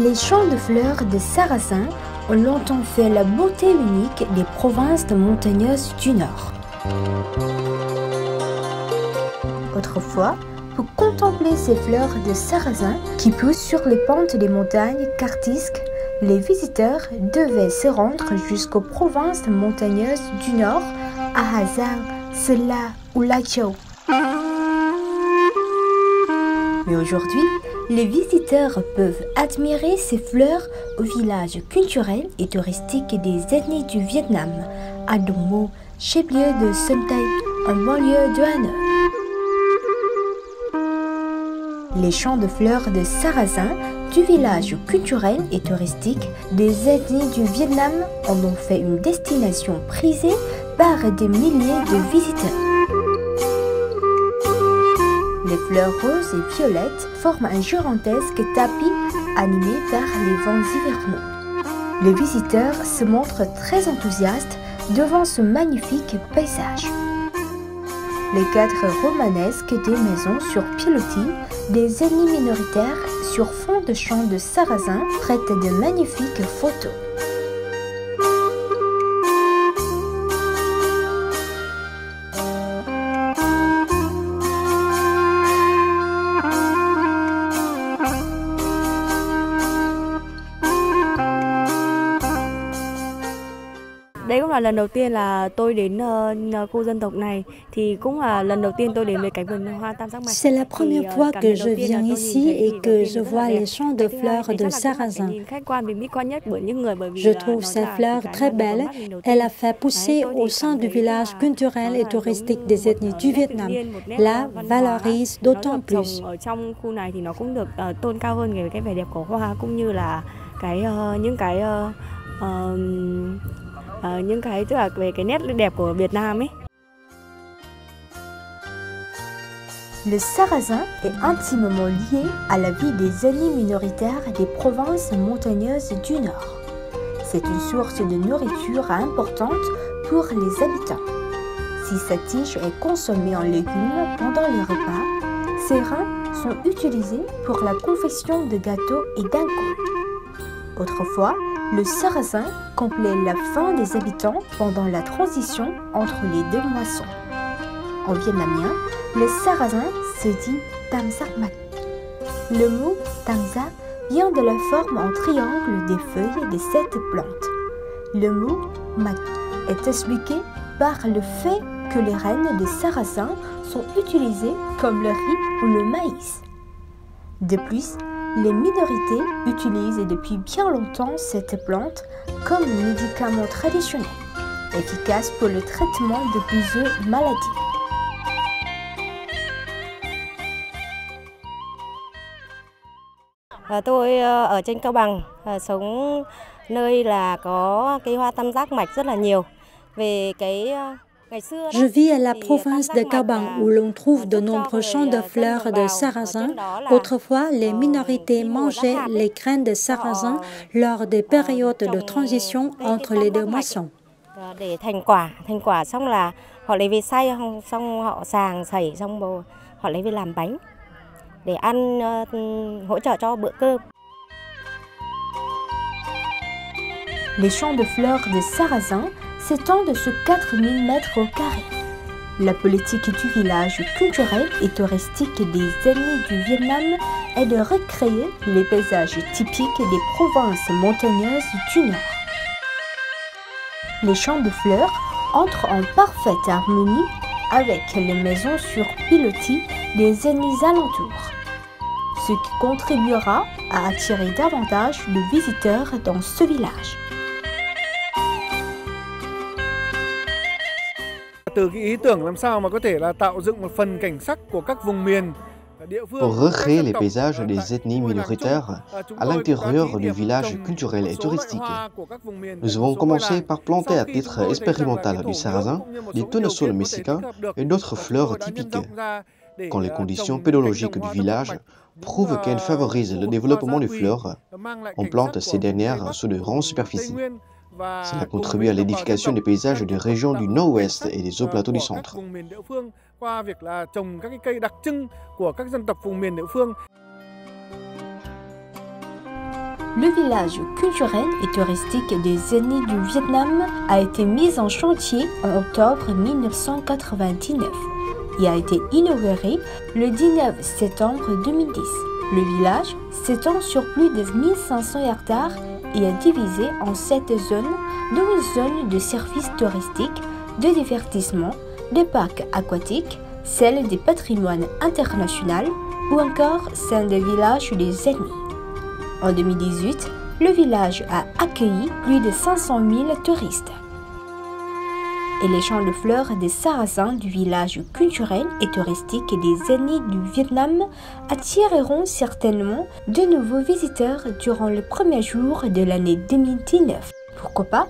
Les champs de fleurs des Sarrasins ont longtemps fait la beauté unique des provinces montagneuses du Nord. Autrefois, pour contempler ces fleurs de sarrasin qui poussent sur les pentes des montagnes kartisques, les visiteurs devaient se rendre jusqu'aux provinces montagneuses du Nord, à Hazang, Sela ou Lachau. Mais aujourd'hui, les visiteurs peuvent admirer ces fleurs au village culturel et touristique des ethnies du Vietnam, à Dong Mo, chef-lieu de Sơn Tây, en banlieue de Hanoï. Les champs de fleurs de sarrasin du village culturel et touristique des ethnies du Vietnam en ont fait une destination prisée par des milliers de visiteurs. Les fleurs roses et violettes forment un gigantesque tapis animé par les vents hivernaux. Les visiteurs se montrent très enthousiastes devant ce magnifique paysage. Les cadres romanesques des maisons sur pilotis, des ethnies minoritaires sur fond de champs de sarrasin prêtent de magnifiques photos. Đây cũng là lần đầu tiên là tôi đến khu dân tộc này, thì cũng là lần đầu tiên tôi đến với cánh vườn hoa tam giác mạch. C'est la première fois que je viens ici et que je vois les champs de fleurs de sarrasin. Je trouve ces fleurs très belles. Elle a fait pousser au sein du village culturel et touristique des ethnies du Vietnam. La valorise d'autant plus. Ở trong khu này thì nó cũng được tôn cao hơn về cái vẻ đẹp của hoa cũng như là những cái tức là về cái nét đẹp của Việt Nam ấy. Le sarrasin est intimement lié à la vie des ethnies minoritaires des provinces montagneuses du Nord. C'est une source de nourriture importante pour les habitants. Si sa tige est consommée en légumes pendant les repas, ses reins sont utilisés pour la confection de gâteaux et d'alcool. Autrefois, le sarrasin complète la faim des habitants pendant la transition entre les deux moissons. En vietnamien, le sarrasin se dit tam giác mạch. Le mot tam giác vient de la forme en triangle des feuilles de cette plante. Le mot mạch est expliqué par le fait que les graines de sarrasin sont utilisées comme le riz ou le maïs. De plus, les minorités utilisent depuis bien longtemps cette plante comme médicament traditionnel, efficace pour le traitement de plusieurs maladies. Tôi ở trên Cao Bằng, sống nơi là có cây hoa tam giác mạch rất là nhiều. Về cái Je vis à la province de Cao Bằng où l'on trouve de nombreux champs de fleurs de sarrasin. Autrefois, les minorités mangeaient les graines de sarrasin lors des périodes de transition entre les deux moissons. Để thành quả xong là họ lấy về xay, xong họ sàng sẩy, xong họ lấy về làm bánh để ăn hỗ trợ cho bữa cơm. Les champs de fleurs de sarrasin s'étendent sur 4000 mètres au carré. La politique du village culturel et touristique des ethnies du Vietnam est de recréer les paysages typiques des provinces montagneuses du Nord. Les champs de fleurs entrent en parfaite harmonie avec les maisons sur pilotis des ethnies alentours, ce qui contribuera à attirer davantage de visiteurs dans ce village. Từ cái ý tưởng làm sao mà có thể là tạo dựng một phần cảnh sắc của các vùng miền. Pour recréer les paysages des ethnies minoritaires à l'intérieur du village culturel et touristique. Nous avons commencé par planter à titre expérimental du sarrasin, des tournesols mexicains et d'autres fleurs typiques. Quand les conditions pédologiques du village prouvent qu'elles favorisent le développement des fleurs, on plante ces dernières sur de grandes superficies. Cela contribue à l'édification des paysages des régions du nord-ouest et des hauts plateaux du centre. Qua việc là trồng các cây đặc trưng của các dân tộc vùng miền địa phương. Le village culturel et touristique des Etnies du Vietnam a été mis en chantier en octobre 1999 et a été inauguré le 19 septembre 2010. Le village s'étend sur plus de 1500 hectares et est divisé en 7 zones, dont une zone de services touristiques, de divertissement, de parcs aquatiques, celle des patrimoines international ou encore celle des villages des Etnies. En 2018, le village a accueilli plus de 500 000 touristes. Et les champs de fleurs des Sarrasins du village culturel et touristique des Etnies du Vietnam attireront certainement de nouveaux visiteurs durant les premiers jours de l'année 2019. Pourquoi pas ?